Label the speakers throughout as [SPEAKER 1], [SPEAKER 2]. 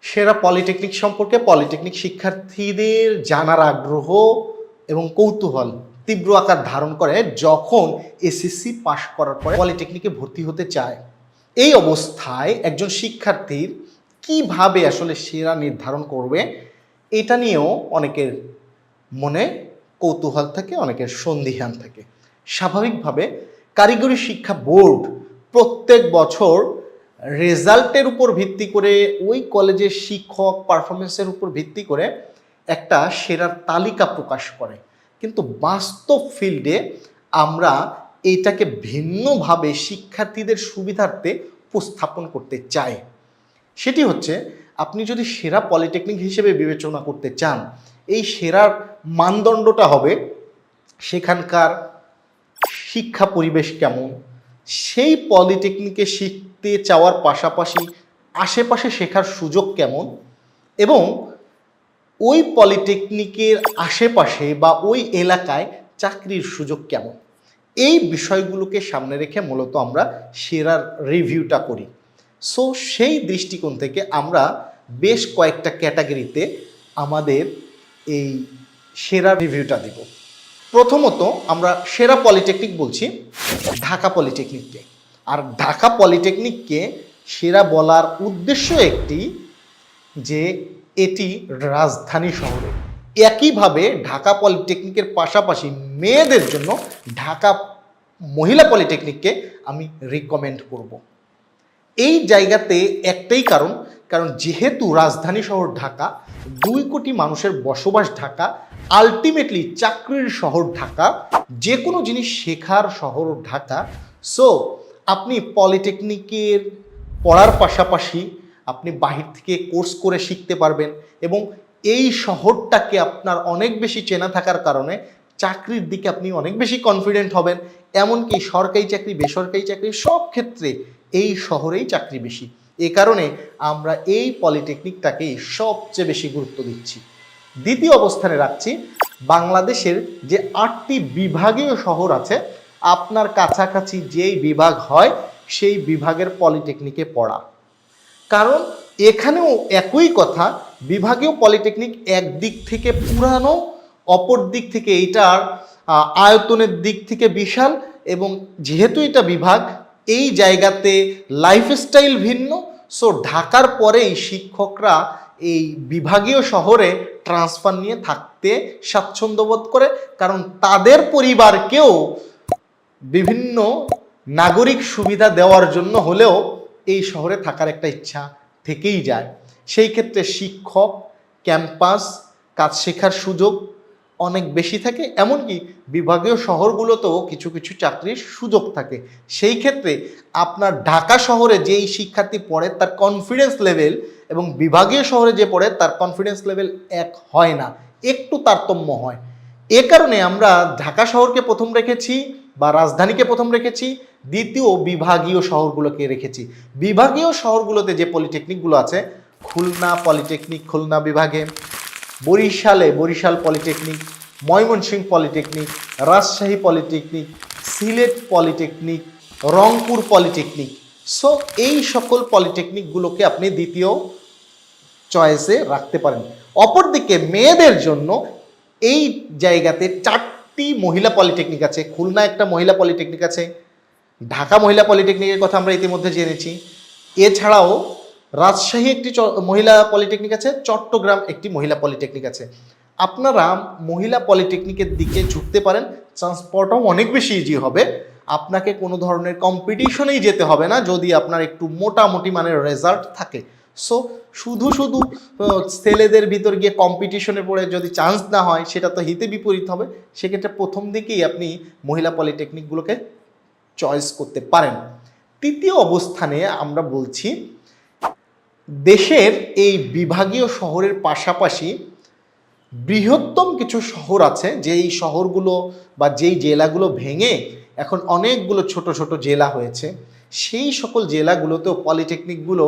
[SPEAKER 1] সেরা পলিটেকনিক সম্পর্কে পলিটেকনিক শিক্ষার্থীদের জানার আগ্রহ এবং কৌতূহল তীব্র আকার ধারণ করে যখন এসএসসি পাশ করার পরে পলিটেকনিকে ভর্তি হতে চায়। এই অবস্থায় একজন শিক্ষার্থীর কিভাবে আসলে সেরা নির্ধারণ করবে এটা নিয়েও অনেকের মনে কৌতূহল থাকে, অনেকের সন্দিহান থাকে। স্বাভাবিকভাবে কারিগরি শিক্ষা বোর্ড প্রত্যেক বছর রেজাল্টের উপর ভিত্তি করে ওই কলেজের শিক্ষক পারফরমেন্সের উপর ভিত্তি করে একটা সেরার তালিকা প্রকাশ করে, কিন্তু বাস্তব ফিল্ডে আমরা এইটাকে ভিন্নভাবে শিক্ষার্থীদের সুবিধার্থে উপস্থাপন করতে চাই। সেটি হচ্ছে, আপনি যদি সেরা পলিটেকনিক হিসেবে বিবেচনা করতে চান, এই সেরার মানদণ্ডটা হবে সেখানকার শিক্ষা পরিবেশ কেমন, সেই পলিটেকনিকে শিখতে চাওয়ার পাশাপাশি আশেপাশে শেখার সুযোগ কেমন, এবং ওই পলিটেকনিকের আশেপাশে বা ওই এলাকায় চাকরির সুযোগ কেমন। এই বিষয়গুলোকে সামনে রেখে মূলত আমরা সেরার রিভিউটা করি। সো সেই দৃষ্টিকোণ থেকে আমরা বেশ কয়েকটা ক্যাটাগরিতে আমাদের এই সেরা রিভিউটা দিব। প্রথমত আমরা সেরা পলিটেকনিক বলছি ঢাকা পলিটেকনিককে। আর ঢাকা পলিটেকনিককে সেরা বলার উদ্দেশ্য একটি, যে এটি রাজধানী শহরে। একইভাবে ঢাকা পলিটেকনিকের পাশাপাশি মেয়েদের জন্য ঢাকা মহিলা পলিটেকনিককে আমি রিকমেন্ড করব। এই জায়গাতে একটাই কারণ যেহেতু রাজধানী শহর ঢাকা, 2 কোটি মানুষের বসবাস ঢাকা, আলটিমেটলি চাকরির শহর ঢাকা, যে কোনো জিনিস শেখার শহর ঢাকা। সো আপনি পলিটেকনিকের পড়ার পাশাপাশি আপনি বাহির থেকে কোর্স করে শিখতে পারবেন, এবং এই শহরটাকে আপনার অনেক বেশি চেনা থাকার কারণে চাকরির দিকে আপনি অনেক বেশি কনফিডেন্ট হবেন। এমনকি সরকারি চাকরি বেসরকারি চাকরি সব ক্ষেত্রে এই শহরেই চাকরি বেশি। এ কারণে আমরা এই পলিটেকনিকটাকেই সবচেয়ে বেশি গুরুত্ব দিচ্ছি। দ্বিতীয় অবস্থানে রাখছি বাংলাদেশের যে 8টি বিভাগীয় শহর আছে, আপনার কাছাকাছি যেই বিভাগ হয় সেই বিভাগের পলিটেকনিকে পড়া। কারণ এখানেও একই কথা, বিভাগীয় পলিটেকনিক একদিক থেকে পুরানো, অপর দিক থেকে এইটার আয়তনের দিক থেকে বিশাল, এবং যেহেতু এটা বিভাগ, এই জায়গাতে লাইফস্টাইল ভিন্ন। সো ঢাকার পরেই শিক্ষকরা এই বিভাগীয় শহরে ট্রান্সফার নিয়ে থাকতে স্বাচ্ছন্দ্য বোধ করে, কারণ তাদের পরিবারকেও বিভিন্ন নাগরিক সুবিধা দেওয়ার জন্য হলেও এই শহরে থাকার একটা ইচ্ছা থেকেই যায়। সেই ক্ষেত্রে শিক্ষক, ক্যাম্পাস, কাজ শেখার সুযোগ অনেক বেশি থাকে, এমনকি বিভাগীয় শহরগুলোতেও কিছু কিছু চাকরির সুযোগ থাকে। সেই ক্ষেত্রে আপনার ঢাকা শহরে যেই শিক্ষার্থী পড়ে তার কনফিডেন্স লেভেল এবং বিভাগীয় শহরে যে পড়ে তার কনফিডেন্স লেভেল এক হয় না, একটু তারতম্য হয়। এ কারণে আমরা ঢাকা শহরকে প্রথম রেখেছি বা রাজধানীকে প্রথম রেখেছি, দ্বিতীয় বিভাগীয় শহরগুলোকে রেখেছি। বিভাগীয় শহরগুলোতে যে পলিটেকনিকগুলো আছে, খুলনা পলিটেকনিক খুলনা বিভাগে, বরিশালে Barishal polytechnic, Mymensingh polytechnic, Rajshahi polytechnic, Sylhet polytechnic, Rangpur polytechnic. So এই সকল পলিটেকনিকগুলোকে আপনি দ্বিতীয় চয়েসে রাখতে পারেন। অপরদিকে মেয়েদের জন্য এই জায়গাতে 4টি মহিলা পলিটেকনিক আছে। খুলনা একটা মহিলা পলিটেকনিক আছে, ঢাকা মহিলা পলিটেকনিকের কথা আমরা ইতিমধ্যে জেনেছি। এছাড়াও রাজশাহী একটি মহিলা পলিটেকনিক আছে, চট্টগ্রাম একটি মহিলা পলিটেকনিক আছে। আপনারা মহিলা পলিটেকনিকের দিকে ঝুঁকতে পারেন, ট্রান্সপোর্টও অনেক বেশি ইজি হবে। আপনাকে কোনো ধরনের কম্পিটিশনেই যেতে হবে না যদি আপনার একটু মোটামুটি মানের রেজাল্ট থাকে। সো শুধু ছেলেদের ভিতর গিয়ে কম্পিটিশনে পড়ে যদি চান্স না হয়, সেটা তো হিতে বিপরীত হবে। সেক্ষেত্রে প্রথম দিকেই আপনি মহিলা পলিটেকনিকগুলোকে চয়েস করতে পারেন। তৃতীয় অবস্থানে আমরা বলছি দেশের এই বিভাগীয় শহরের পাশাপাশি বৃহত্তম কিছু শহর আছে, যেই শহরগুলো বা যেই জেলাগুলো ভেঙে এখন অনেকগুলো ছোট ছোট জেলা হয়েছে। সেই সকল জেলাগুলোতেও পলিটেকনিকগুলো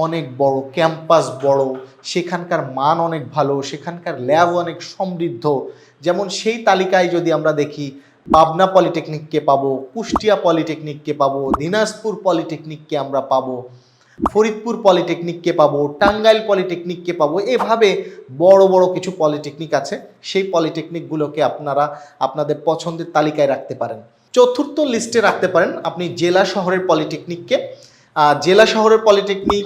[SPEAKER 1] অনেক বড়, ক্যাম্পাস বড়, সেখানকার মান অনেক ভালো, সেখানকার ল্যাব অনেক সমৃদ্ধ। যেমন সেই তালিকায় যদি আমরা দেখি, পাবনা পলিটেকনিককে পাবো, কুষ্টিয়া পলিটেকনিককে পাবো, দিনাজপুর পলিটেকনিককে আমরা পাবো, ফরিদপুর পলিটেকনিককে পাবো, টাঙ্গাইল পলিটেকনিককে পাবো, এভাবে বড় বড় কিছু পলিটেকনিক আছে। সেই পলিটেকনিকগুলোকে আপনারা আপনাদের পছন্দের তালিকায় রাখতে পারেন। চতুর্থ লিস্টে রাখতে পারেন আপনি জেলা শহরের পলিটেকনিককে। জেলা শহরের পলিটেকনিক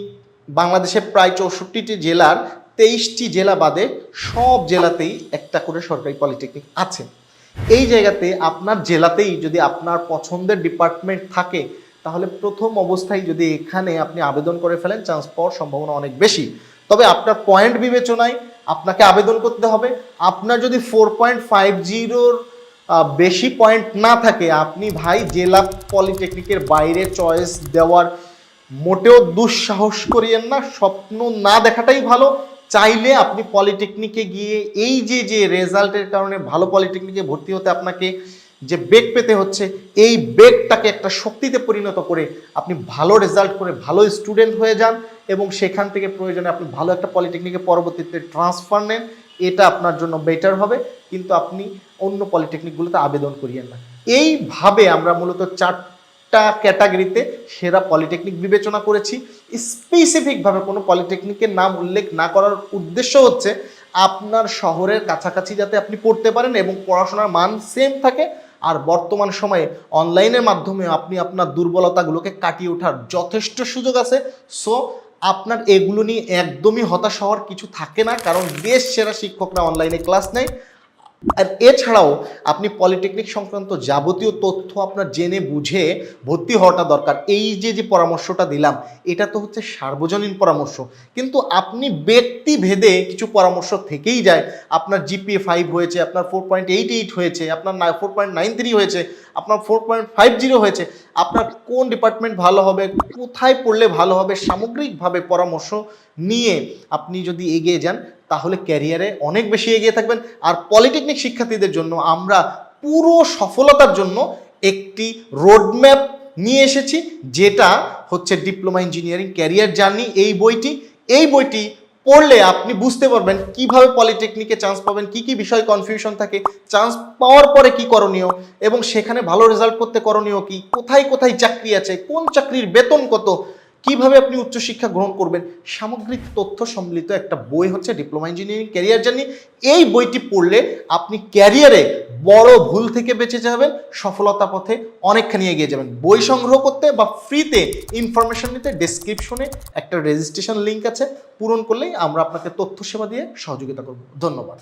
[SPEAKER 1] বাংলাদেশের প্রায় 64টি জেলার 23টি জেলা বাদে সব জেলাতেই একটা করে সরকারি পলিটেকনিক আছে। এই জায়গাতে আপনার জেলাতেই যদি আপনার পছন্দের ডিপার্টমেন্ট থাকে, তাহলে প্রথম অবস্থায় যদি এখানে আপনি আবেদন করে ফেলেন, চান্স পাওয়ার সম্ভাবনা অনেক বেশি। তবে আপনার পয়েন্ট বিবেচনায় আপনাকে আবেদন করতে হবে। আপনার যদি 4.50 বেশি পয়েন্ট না থাকে, আপনি ভাই জেলা পলিটেকনিকের বাইরে চয়েস দেওয়ার মোটেও দুঃসাহস করিয়েন না। স্বপ্ন না দেখাটাই ভালো। চাইলে আপনি পলিটেকনিকে গিয়ে এই যে রেজাল্টের কারণে ভালো পলিটেকনিকে ভর্তি হতে আপনাকে যে বেগ পেতে হচ্ছে, এই বেগটাকে একটা শক্তিতে পরিণত করে আপনি ভালো রেজাল্ট করে ভালো স্টুডেন্ট হয়ে যান এবং সেখান থেকে প্রয়োজনে আপনি ভালো একটা পলিটেকনিকে পরবর্তীতে ট্রান্সফার নেন। এটা আপনার জন্য বেটার হবে, কিন্তু আপনি অন্য পলিটেকনিকগুলোতে আবেদন করিয়েন না। এইভাবে আমরা মূলত 4টা ক্যাটাগরিতে সেরা পলিটেকনিক বিবেচনা করেছি। স্পেসিফিকভাবে কোনো পলিটেকনিকের নাম উল্লেখ না করার উদ্দেশ্য হচ্ছে আপনার শহরের কাছাকাছি যাতে আপনি পড়তে পারেন এবং পড়াশোনার মান সেম থাকে। আর বর্তমান সময়ে অনলাইনের মাধ্যমে আপনি আপনার দুর্বলতাগুলোকে কাটিয়ে ওঠার যথেষ্ট সুযোগ আছে। সো আপনার এগুলো নিয়ে একদমই হতাশ হওয়ার কিছু থাকে না, কারণ দেশ সেরা শিক্ষকরা অনলাইনে ক্লাস নেয়। আর এছাড়াও আপনি পলিটেকনিক সংক্রান্ত যাবতীয় তথ্য আপনার জেনে বুঝে ভর্তি হওয়াটা দরকার। এই যে পরামর্শটা দিলাম, এটা তো হচ্ছে সার্বজনীন পরামর্শ, কিন্তু আপনি ব্যক্তি ভেদে কিছু পরামর্শ থেকেই যায়। আপনার জিপিএ 5 হয়েছে, আপনার 4.88 হয়েছে, আপনার 4.93 হয়েছে, আপনার 4.50 হয়েছে, আপনার কোন ডিপার্টমেন্ট ভালো হবে, কোথায় পড়লে ভালো হবে, সামগ্রিকভাবে পরামর্শ নিয়ে আপনি যদি এগিয়ে যান, তাহলে ক্যারিয়ারে অনেক বেশি এগিয়ে থাকবেন। আর পলিটেকনিক শিক্ষার্থীদের জন্য আমরা পুরো সফলতার জন্য একটি রোডম্যাপ নিয়ে এসেছি, যেটা হচ্ছে ডিপ্লোমা ইঞ্জিনিয়ারিং ক্যারিয়ার জার্নি। এই বইটি পড়লে আপনি বুঝতে পারবেন কিভাবে পলিটেকনিকে চান্স পাবেন, কি কি বিষয় কনফিউশন থাকে, চান্স পাওয়ার পরে কি করণীয় এবং সেখানে ভালো রেজাল্ট করতে করণীয় কি, কোথায় কোথায় চাকরি আছে, কোন চাকরির বেতন কত, কিভাবে আপনি উচ্চশিক্ষা গ্রহণ করবেন, সামগ্রিক তথ্য সম্মিলিত একটা বই হচ্ছে ডিপ্লোমা ইঞ্জিনিয়ারিং ক্যারিয়ার জার্নি। এই বইটি পড়লে আপনি ক্যারিয়ারে বড় ভুল থেকে বেঁচে যাবেন, সফলতা পথে অনেকখানি এগিয়ে যাবেন। বই সংগ্রহ করতে বা ফ্রিতে ইনফরমেশন নিতে ডেসক্রিপশনে একটা রেজিস্ট্রেশন লিঙ্ক আছে, পূরণ করলেই আমরা আপনাকে তথ্য সেবা দিয়ে সহযোগিতা করব। ধন্যবাদ।